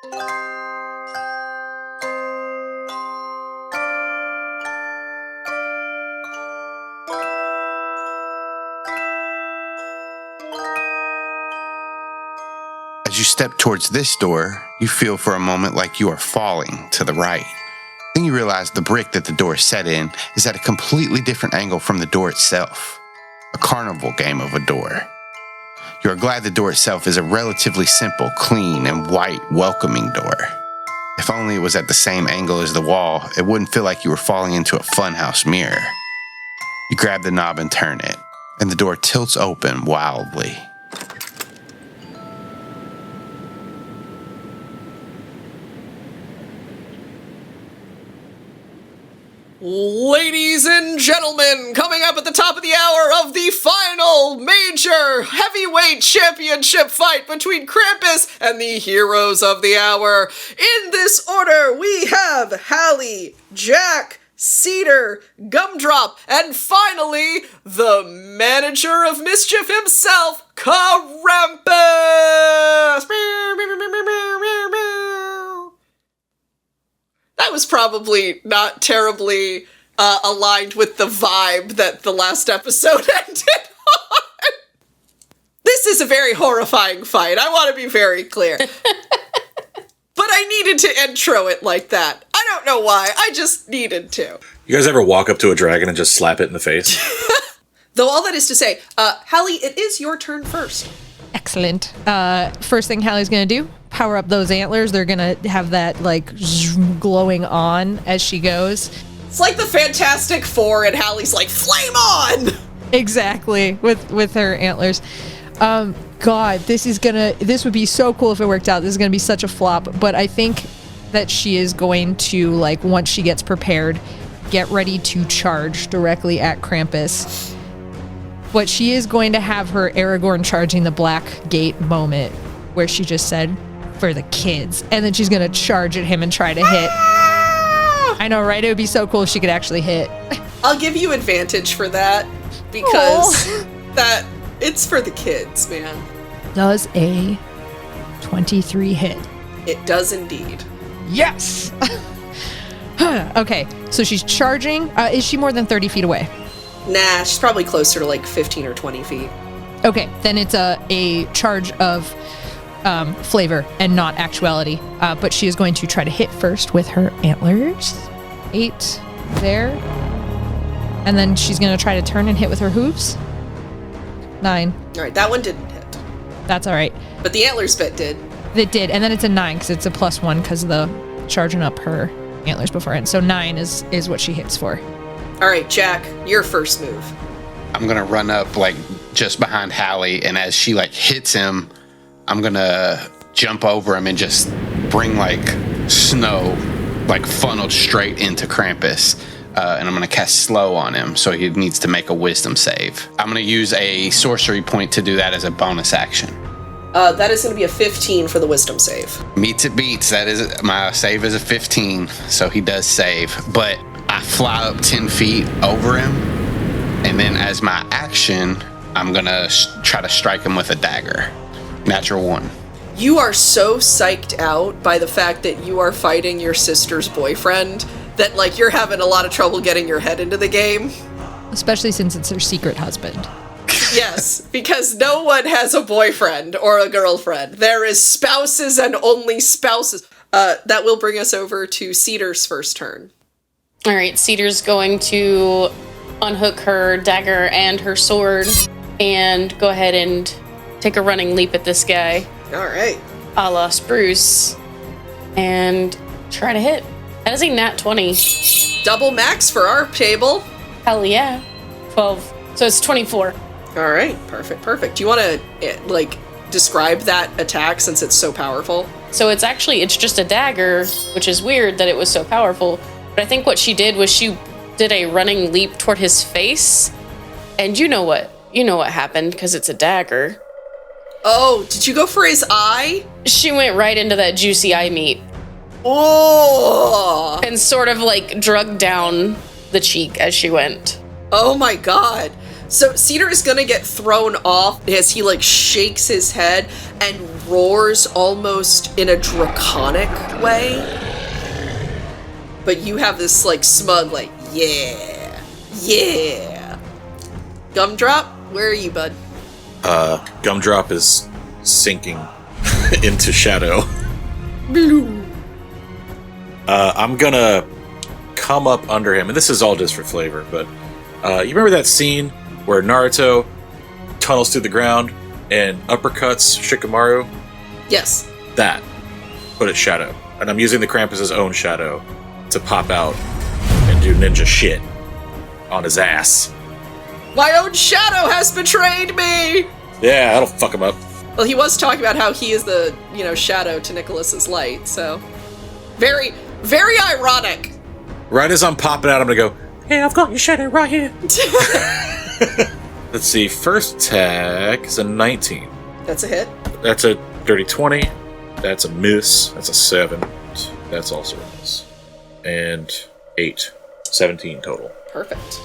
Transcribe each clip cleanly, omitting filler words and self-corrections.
As you step towards this door, you feel for a moment like you are falling to the right. Then you realize the brick that the door is set in is at a completely different angle from the door itself. A carnival game of a door. You are glad the door itself is a relatively simple, clean, and white, welcoming door. If only it was at the same angle as the wall, it wouldn't feel like you were falling into a funhouse mirror. You grab the knob and turn it, and the door tilts open wildly. Ladies and gentlemen, coming up at the top of the hour of the final major heavyweight championship fight between Krampus and the heroes of the hour. In this order, we have Halley, Jack, Cedar, G.U.M.D.R.O.P, and finally, the manager of mischief himself, Krampus! That was probably not terribly aligned with the vibe that the last episode ended on. This is a very horrifying fight. I want to be very clear. But I needed to intro it like that. I don't know why. I just needed to. You guys ever walk up to a dragon and just slap it in the face? Though all that is to say, Halley, it is your turn first. Excellent. First thing Halley's gonna do, power up those antlers. They're gonna have that, like, glowing on as she goes. It's like the Fantastic Four, and Halley's like, flame on! Exactly, with her antlers. God, this would be so cool if it worked out. This is gonna be such a flop, but I think that she is going to, like, once she gets prepared, get ready to charge directly at Krampus. But she is going to have her Aragorn charging the Black Gate moment, where she just said, for the kids. And then she's going to charge at him and try to hit. I know, right? It would be so cool if she could actually hit. I'll give you advantage for that, because that it's for the kids, man. Does a 23 hit? It does indeed. Yes! Okay, so she's charging. Is she more than 30 feet away? Nah, she's probably closer to like 15 or 20 feet. Okay, then it's a charge of flavor and not actuality. But she is going to try to hit first with her antlers. 8 there. And then she's going to try to turn and hit with her hooves. 9. All right, that one didn't hit. That's all right. But the antlers bit did. It did, and then it's a 9 because it's a +1 because of the charging up her antlers beforehand. So 9 is what she hits for. All right, Jack, your first move. I'm going to run up, like, just behind Halley, and as she, like, hits him, I'm going to jump over him and just bring, like, snow, like, funneled straight into Krampus. And I'm going to cast slow on him, so he needs to make a wisdom save. I'm going to use a sorcery point to do that as a bonus action. That is going to be a 15 for the wisdom save. Meets it beats. That is, my save is a 15, so he does save. But I fly up 10 feet over him, and then as my action, I'm going to try to strike him with a dagger. Natural 1. You are so psyched out by the fact that you are fighting your sister's boyfriend that, like, you're having a lot of trouble getting your head into the game. Especially since it's her secret husband. Yes, because no one has a boyfriend or a girlfriend. There is spouses and only spouses. That will bring us over to Cedar's first turn. All right, Cedar's going to unhook her dagger and her sword and go ahead and take a running leap at this guy. All right. A la Spruce. And try to hit. That is a nat 20. Double max for our table. Hell yeah. 12. So it's 24. All right, perfect. Do you want to, like, describe that attack since it's so powerful? So it's just a dagger, which is weird that it was so powerful. But I think what she did was she did a running leap toward his face. And you know what happened because it's a dagger. Oh, did you go for his eye? She went right into that juicy eye meat. Oh! And sort of like drug down the cheek as she went. Oh my god. So Cedar is gonna get thrown off as he like shakes his head and roars almost in a draconic way. But you have this like smug like, yeah. Gum-Drop, where are you, bud? Gum-Drop is sinking into shadow. I'm gonna come up under him, and this is all just for flavor, but you remember that scene where Naruto tunnels through the ground and uppercuts Shikamaru? Yes. That. But it's shadow. And I'm using the Krampus' own shadow to pop out and do ninja shit on his ass. My own shadow has betrayed me! Yeah, that'll fuck him up. Well, he was talking about how he is the, shadow to Nicholas's light, so... Very, very ironic. Right as I'm popping out, I'm gonna go, hey, I've got your shadow right here. Let's see, first attack is a 19. That's a hit. That's a dirty 20. That's a miss. That's a 7. That's also a miss. And 8. 17 total. Perfect.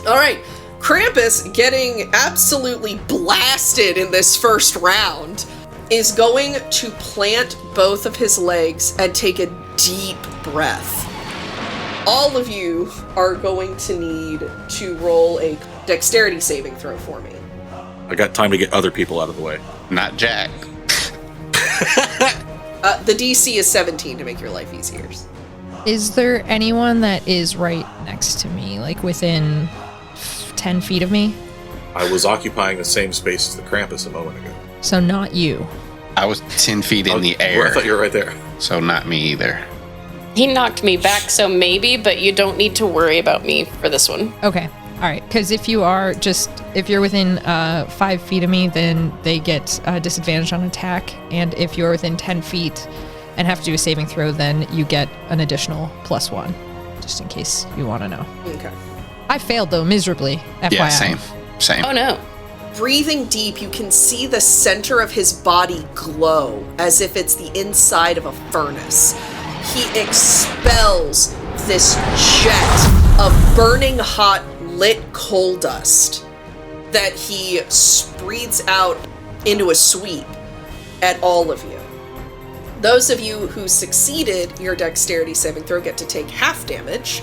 Alright, Krampus, getting absolutely blasted in this first round, is going to plant both of his legs and take a deep breath. All of you are going to need to roll a dexterity saving throw for me. I got time to get other people out of the way. Not Jack. The DC is 17 to make your life easier. Is there anyone that is right next to me, like within 10 feet of me? I was occupying the same space as the Krampus a moment ago. So not you. I was 10 feet in the air. I thought you were right there. So not me either. He knocked me back, so maybe, but you don't need to worry about me for this one. Okay. All right. Because if you're within 5 feet of me, then they get disadvantage on attack. And if you're within 10 feet and have to do a saving throw, then you get an additional +1, just in case you want to know. Okay. I failed, though, miserably, FYI. Yeah, same. Oh no. Breathing deep, you can see the center of his body glow as if it's the inside of a furnace. He expels this jet of burning hot lit coal dust that he breathes out into a sweep at all of you. Those of you who succeeded your dexterity saving throw get to take half damage.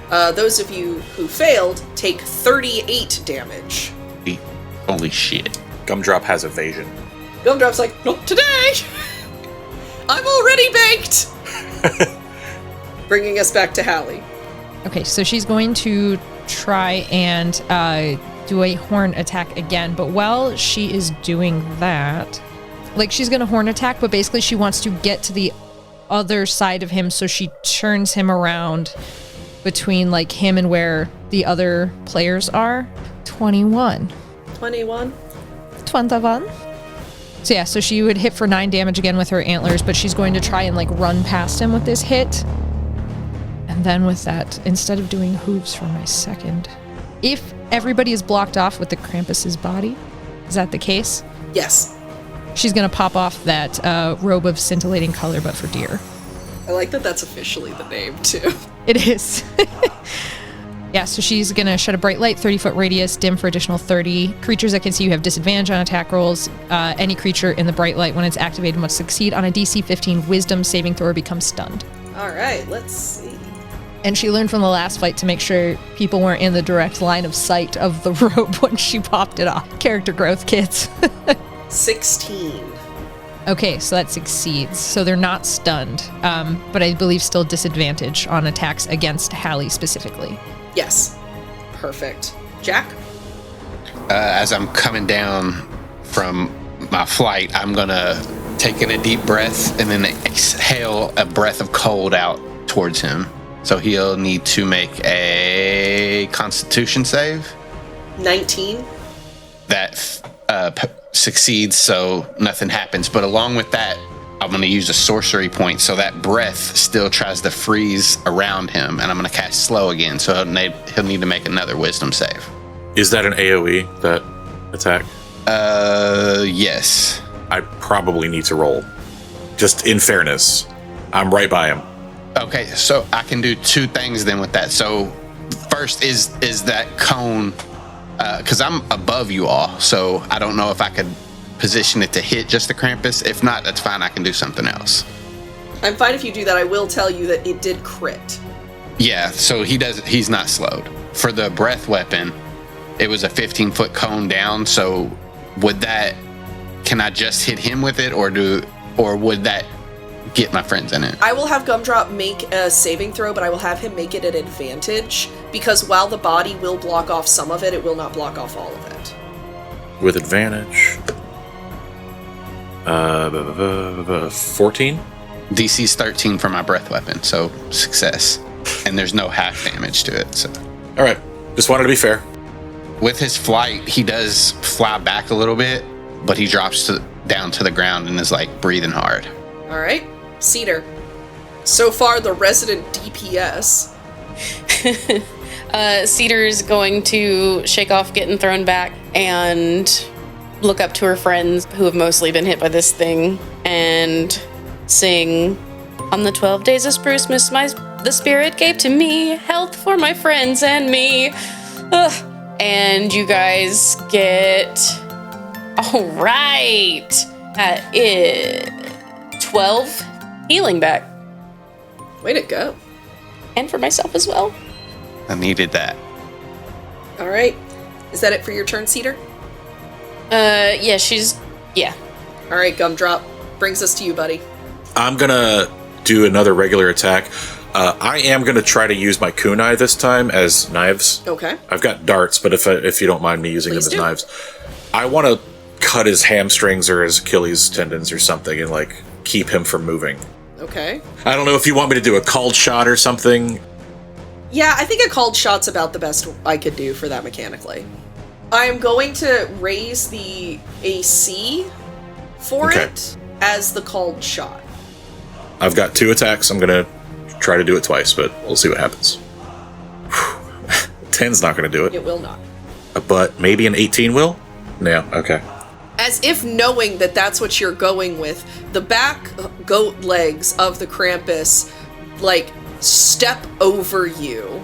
Those of you who failed take 38 damage. Holy shit. Gum-Drop has evasion. Gum-Drop's like, not today! I'm already baked! Bringing us back to Halley. Okay, so she's going to try and do a horn attack again, but while she is doing that, she's going to horn attack, but basically she wants to get to the other side of him, so she turns him around between him and where the other players are. 21. 21. So yeah, so she would hit for 9 damage again with her antlers, but she's going to try and run past him with this hit. And then with that, instead of doing hooves for my second, if everybody is blocked off with the Krampus's body, is that the case? Yes. She's going to pop off that robe of scintillating color, but for deer. I like that that's officially the name, too. It is. Yeah, so she's going to shed a bright light, 30-foot radius, dim for additional 30. Creatures that can see you have disadvantage on attack rolls. Any creature in the bright light, when it's activated, must succeed on a DC 15 wisdom saving throw or become stunned. All right, let's see. And she learned from the last fight to make sure people weren't in the direct line of sight of the robe when she popped it off. Character growth, kids. 16. Okay, so that succeeds. So they're not stunned, but I believe still disadvantage on attacks against Halley specifically. Yes. Perfect. Jack? As I'm coming down from my flight, I'm going to take in a deep breath and then exhale a breath of cold out towards him. So he'll need to make a Constitution save. 19. That succeeds, so nothing happens. But along with that, I'm going to use a sorcery point, so that breath still tries to freeze around him, and I'm going to cast slow again, so he'll need to make another wisdom save. Is that an AoE, that attack? Yes. I probably need to roll. Just in fairness. I'm right by him. Okay, so I can do 2 things then with that. So first is that cone Because I'm above you all, so I don't know if I could position it to hit just the Krampus. If not, that's fine. I can do something else. I'm fine if you do that. I will tell you that it did crit. Yeah, so he's not slowed. For the breath weapon, it was a 15-foot cone down, so can I just hit him with it, or would that get my friends in it? I will have G.U.M.D.R.O.P make a saving throw, but I will have him make it an advantage, because while the body will block off some of it, it will not block off all of it. With advantage. 14? DC's 13 for my breath weapon, so success. And there's no half damage to it. So, all right. Just wanted to be fair. with his flight, he does fly back a little bit, but he drops down to the ground and is like breathing hard. All right, Cedar. So far, the resident DPS. Cedar's going to shake off getting thrown back and look up to her friends who have mostly been hit by this thing and sing, "On the 12 days of Sprucemas, the spirit gave to me health for my friends and me." Ugh. And you guys get, all right, that is 12 healing back. Way to go. And for myself as well. I needed that. All right. Is that it for your turn, Cedar? Yeah. All right, G.U.M.D.R.O.P. Brings us to you, buddy. I'm gonna do another regular attack. I am gonna try to use my kunai this time as knives. Okay. I've got darts, but if you don't mind me using Please them as do. knives, I want to cut his hamstrings or his Achilles tendons or something and like keep him from moving. Okay. I don't know if you want me to do a called shot or something. Yeah, I think a called shot's about the best I could do for that mechanically. I am going to raise the AC for Okay. it as the called shot. I've got 2 attacks. I'm gonna try to do it twice, but we'll see what happens. 10's not gonna do it, It will not. but maybe an 18 will? Yeah, okay. As if knowing that that's what you're going with, the back goat legs of the Krampus, like, step over you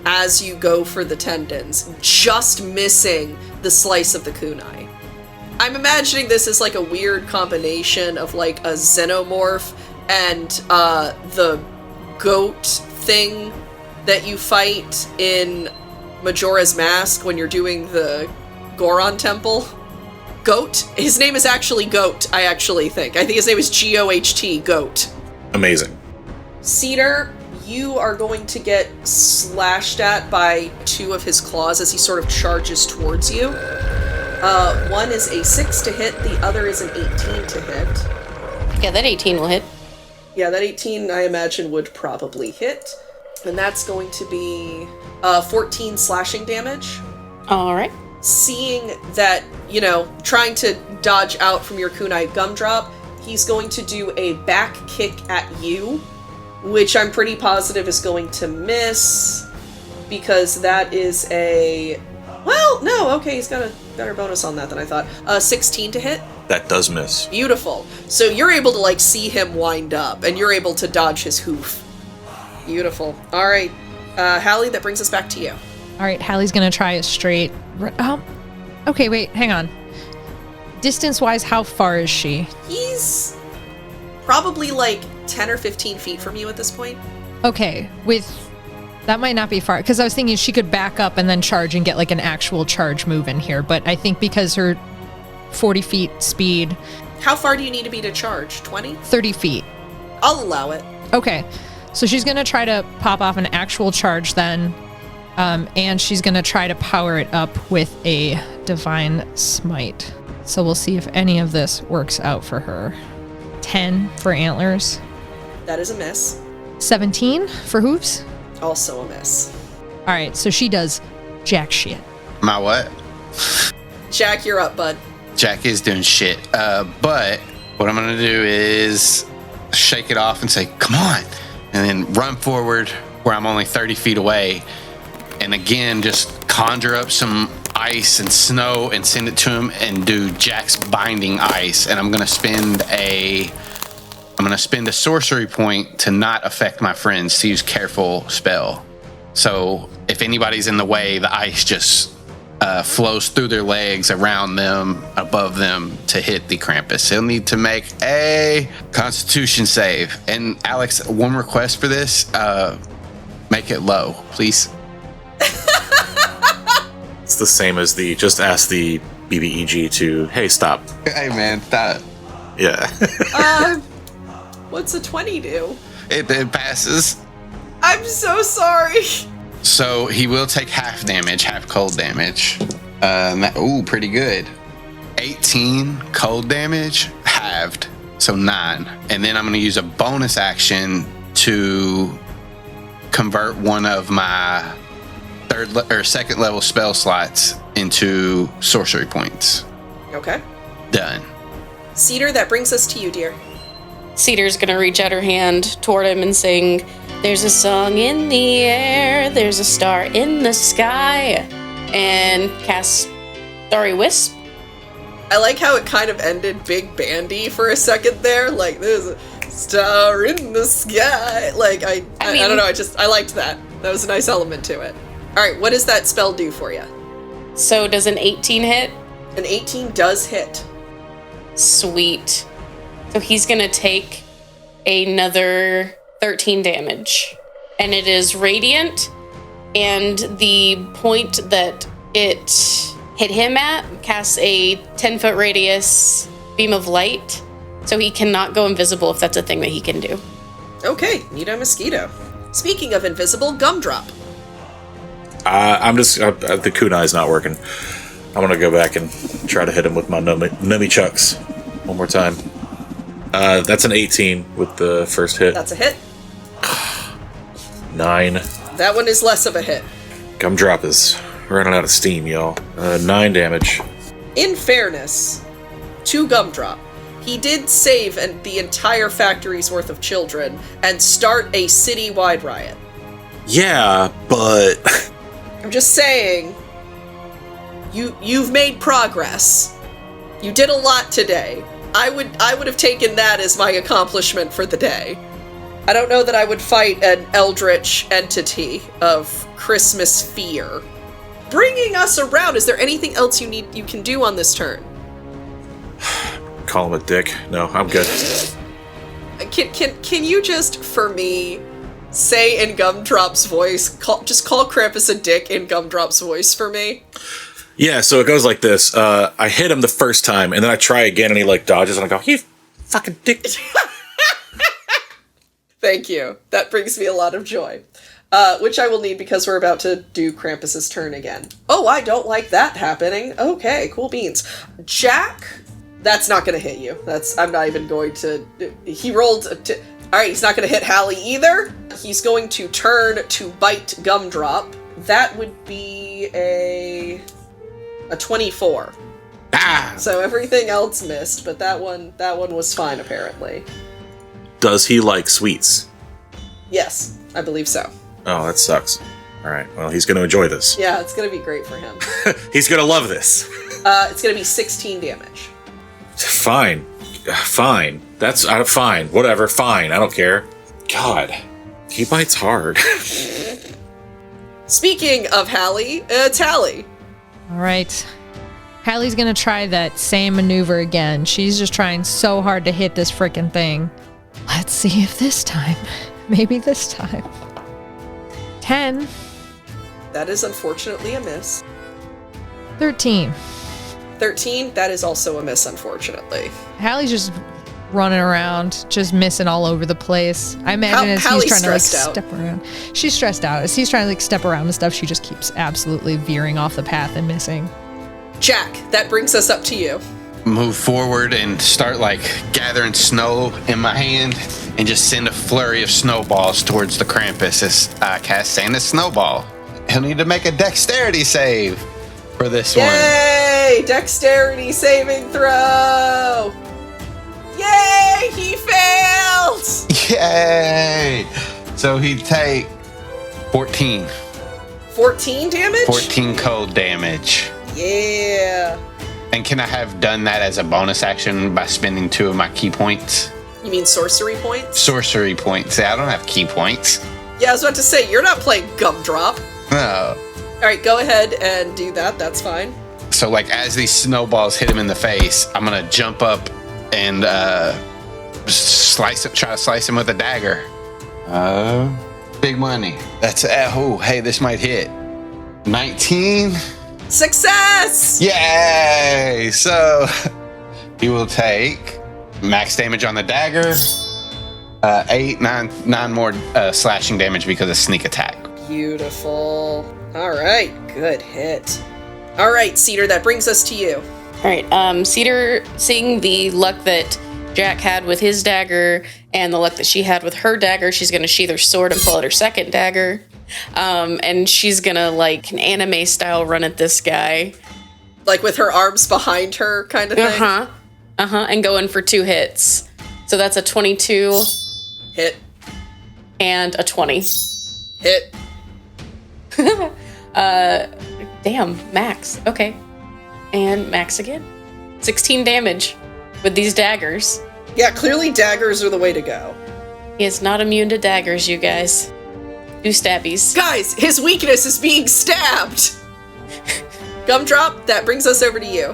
as you go for the tendons, just missing the slice of the kunai. I'm imagining this is like a weird combination of like a xenomorph and the goat thing that you fight in Majora's Mask when you're doing the Goron Temple. Goat? His name is actually Goat, I think his name is G.O.H.T, Goat. Amazing. Cedar, you are going to get slashed at by 2 of his claws as he sort of charges towards you. One is a 6 to hit, the other is an 18 to hit. Yeah, that 18 will hit. Yeah, that 18 I imagine would probably hit. And that's going to be 14 slashing damage. All right. Seeing that, trying to dodge out from your kunai G.U.M.D.R.O.P, he's going to do a back kick at you, which I'm pretty positive is going to miss, because that is a... Well, no, okay, he's got a better bonus on that than I thought. 16 to hit. That does miss. Beautiful. So you're able to, see him wind up, and you're able to dodge his hoof. Beautiful. All right, Halley, that brings us back to you. All right, Hallie's gonna try a straight. Okay, wait, hang on. Distance-wise, how far is she? He's probably 10 or 15 feet from you at this point. Okay, that might not be far, because I was thinking she could back up and then charge and get an actual charge move in here, but I think because her 40 feet speed, How far do you need to be to charge? 20? 30 feet. I'll allow it. Okay, so she's gonna try to pop off an actual charge then, and she's gonna try to power it up with a divine smite. So we'll see if any of this works out for her. 10 for antlers. That is a miss. 17 for hooves. Also a miss. All right, so she does jack shit. My what? Jack, you're up, bud. Jack is doing shit. But what I'm going to do is shake it off and say, "Come on," and then run forward where I'm only 30 feet away. And again, just conjure up some ice and snow and send it to him and do Jack's binding ice. And I'm going to spend a sorcery point to not affect my friends, to use careful spell. So if anybody's in the way, the ice just flows through their legs, around them, above them to hit the Krampus. He'll need to make a Constitution save. And Alex, one request for this: make it low, please. It's the same as just ask the BBEG to, hey, stop. Hey man, stop. Yeah. What's a 20 do? It passes. I'm so sorry. So he will take half damage, half cold damage. Pretty good. 18 cold damage, halved, so 9. And then I'm going to use a bonus action to convert one of my second level spell slots into sorcery points. Okay. Done. Cedar, that brings us to you, dear. Cedar's gonna reach out her hand toward him and sing, "There's a song in the air, there's a star in the sky," and cast Starry Wisp. I like how it kind of ended big bandy for a second there. Like, there's a star in the sky. Like, I don't know. I liked that. That was a nice element to it. All right, what does that spell do for you? So does an 18 hit? An 18 does hit. Sweet. So he's gonna take another 13 damage. And it is radiant, and the point that it hit him at casts a 10-foot radius beam of light, so he cannot go invisible if that's a thing that he can do. Okay, need a mosquito. Speaking of invisible, G.U.M.D.R.O.P. The kunai's not working. I'm gonna go back and try to hit him with my nummy chucks one more time. That's an 18 with the first hit. That's a hit. 9. That one is less of a hit. G.U.M.D.R.O.P is running out of steam, y'all. 9 damage. In fairness to G.U.M.D.R.O.P, he did save the entire factory's worth of children and start a city-wide riot. Yeah, but I'm just saying, you've made progress. You did a lot today. I would have taken that as my accomplishment for the day. I don't know that I would fight an eldritch entity of Christmas fear. Bringing us around, is there anything else you can do on this turn? call him a dick. No, I'm good. Can you just, for me, say in G.U.M.D.R.O.P's voice, call Krampus a dick in G.U.M.D.R.O.P's voice for me? Yeah, so it goes like this. I hit him the first time, and then I try again, and he, dodges, and I go, you fucking dick. Thank you. That brings me a lot of joy. Which I will need because we're about to do Krampus's turn again. Oh, I don't like that happening. Okay, cool beans. Jack, that's not going to hit you. I'm not even going to... He rolled... Alright, he's not going to hit Halley either. He's going to turn to bite G.U.M.D.R.O.P. That would be a 24. Ah! So everything else missed, but that one was fine, apparently. Does he like sweets? Yes, I believe so. Oh, that sucks. Alright, well, he's going to enjoy this. Yeah, it's going to be great for him. He's going to love this. It's going to be 16 damage. Fine. Fine. That's fine. Whatever. Fine. I don't care. God. He bites hard. Speaking of Halley, it's Halley. All right. Hallie's gonna try that same maneuver again. She's just trying so hard to hit this frickin' thing. Let's see if this time, maybe this time. 10. That is unfortunately a miss. 13. 13, that is also a miss, unfortunately. Hallie's just running around, just missing all over the place. I imagine as Hallie's he's trying to stressed out. step around. She's stressed out. As he's trying to step around and stuff, she just keeps absolutely veering off the path and missing. Jack, that brings us up to you. Move forward and start gathering snow in my hand and just send a flurry of snowballs towards the Krampus as I cast Santa's Snowball. He'll need to make a dexterity save for this one. Yay! Dexterity saving throw! Yay! He failed! Yay! So he'd take 14. 14 damage? 14 cold damage. Yeah. And can I have done that as a bonus action by spending 2 of my key points? You mean sorcery points? Sorcery points. I don't have key points. Yeah, I was about to say, you're not playing G.U.M.D.R.O.P. No. All right, go ahead and do that. That's fine. So, like, as these snowballs hit him in the face, I'm gonna jump up and try to slice him with a dagger. Big money. That's hey, this might hit. 19. Success! Yay! So he will take max damage on the dagger. 9 more slashing damage because of sneak attack. Beautiful. All right, good hit. All right, Cedar, that brings us to you. All right, Cedar, seeing the luck that Jack had with his dagger and the luck that she had with her dagger, she's going to sheath her sword and pull out her second dagger. And she's going to, like, an anime style run at this guy. Like with her arms behind her kind of thing? And go in for 2 hits. So that's a 22. Hit. And a 20. Hit. Damn, max. Okay. And max again. 16 damage with these daggers. Yeah, clearly daggers are the way to go. He is not immune to daggers, you guys. Do stabbies. Guys, his weakness is being stabbed! Gum-Drop, that brings us over to you.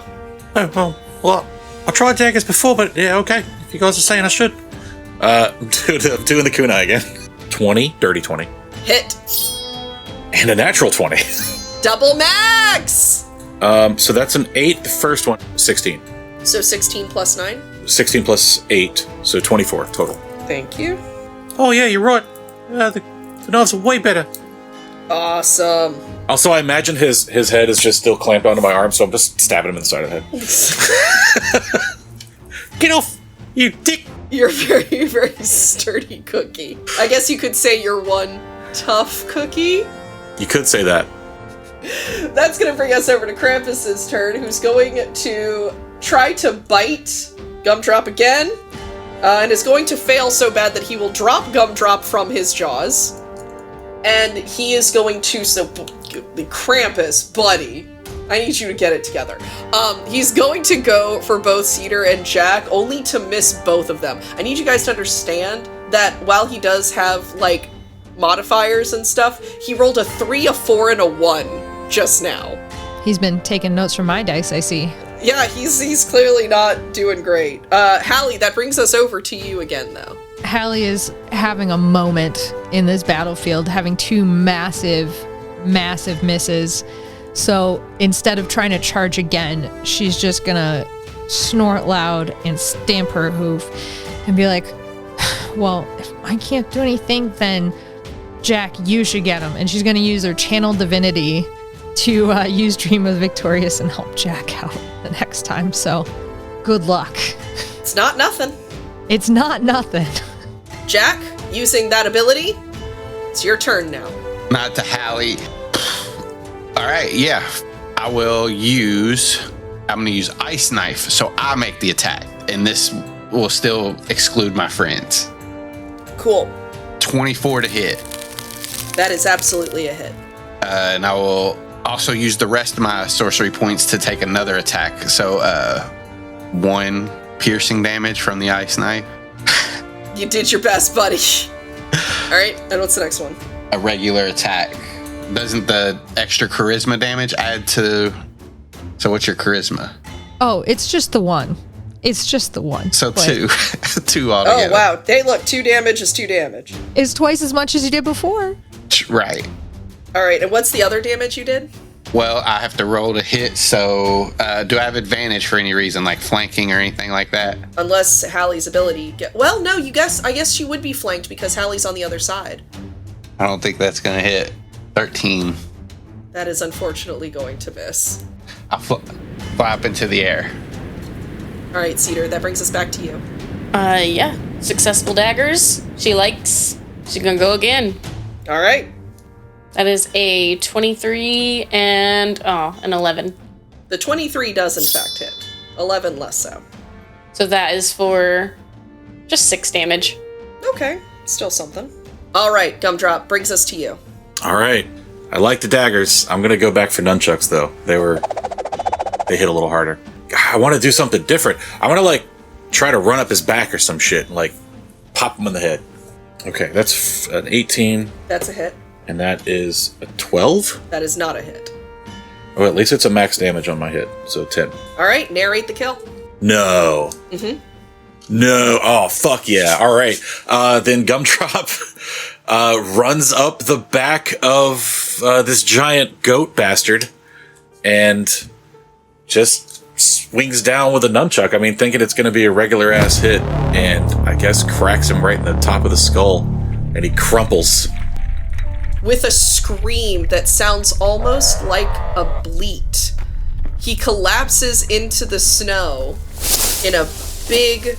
Oh, well, I tried daggers before, but yeah, okay. If you guys are saying I should. I'm doing the kunai again. 20, dirty 20. Hit. And a natural 20. Double max! So that's an 8, the first one, 16. So 16 plus 9? 16 plus 8, so 24 total. Thank you. Oh yeah, you're right. The knives are way better. Awesome. Also, I imagine his head is just still clamped onto my arm, so I'm just stabbing him in the side of the head. Get off, you dick! You're very, very sturdy cookie. I guess you could say you're one tough cookie. You could say that. That's going to bring us over to Krampus's turn, who's going to try to bite Gum-Drop again, and is going to fail so bad that he will drop Gum-Drop from his jaws. And he is going to, the Krampus, buddy, I need you to get it together. He's going to go for both Cedar and Jack, only to miss both of them. I need you guys to understand that while he does have, like, modifiers and stuff, he rolled a 3, a 4, and a 1 just now. He's been taking notes from my dice, I see. Yeah, he's clearly not doing great. Halley, that brings us over to you again, though. Halley is having a moment in this battlefield, having 2 massive misses. So instead of trying to charge again, she's just gonna snort loud and stamp her hoof and be like, well, if I can't do anything, then Jack, you should get him. And she's gonna use her channel divinity to use Dream of Victorious and help Jack out the next time. So good luck. It's not nothing. It's not nothing. Jack, using that ability, it's your turn now. Not to Halley. All right, yeah. I'm going to use Ice Knife, so I make the attack. And this will still exclude my friends. Cool. 24 to hit. That is absolutely a hit. And I will also use the rest of my sorcery points to take another attack. So 1 piercing damage from the Ice Knife. You did your best, buddy. All right, and what's the next one? A regular attack. Doesn't the extra charisma damage add to... So what's your charisma? Oh, it's just the 1. It's just the 1. So but 2. 2 altogether. Oh, wow. Hey, look, 2 damage is 2 damage. It's twice as much as you did before. Right. All right, and what's the other damage you did? Well, I have to roll to hit, so do I have advantage for any reason, like flanking or anything like that? Unless Halley's ability well, no, I guess she would be flanked because Halley's on the other side. I don't think that's going to hit. 13. That is unfortunately going to miss. I'll fly up into the air. All right, Cedar, that brings us back to you. Yeah. Successful daggers. She's gonna go again. All right. That is a 23 and, an 11. The 23 does in fact hit. 11 less so. So that is for just 6 damage. Okay, still something. All right, Gum-Drop, brings us to you. All right. I like the daggers. I'm going to go back for nunchucks, though. They hit a little harder. I want to do something different. I want to, like, try to run up his back or some shit and, like, pop him in the head. Okay, that's an 18. That's a hit. And that is a 12? That is not a hit. Oh, at least it's a max damage on my hit, so 10. All right, narrate the kill. No. Mm-hmm. No. Oh, fuck yeah. All right. Then G.U.M.D.R.O.P runs up the back of this giant goat bastard and just swings down with a nunchuck. I mean, thinking it's going to be a regular ass hit, and I guess cracks him right in the top of the skull, and he crumples. With a scream that sounds almost like a bleat, he collapses into the snow in a big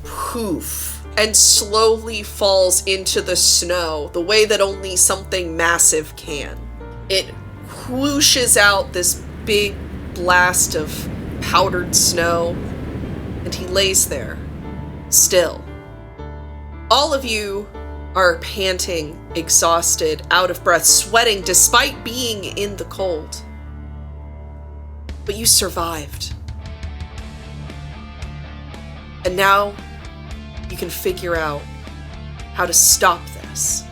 poof and slowly falls into the snow the way that only something massive can. It whooshes out this big blast of powdered snow, and he lays there, still. All of you are panting, exhausted, out of breath, sweating despite being in the cold. But you survived. And now you can figure out how to stop this.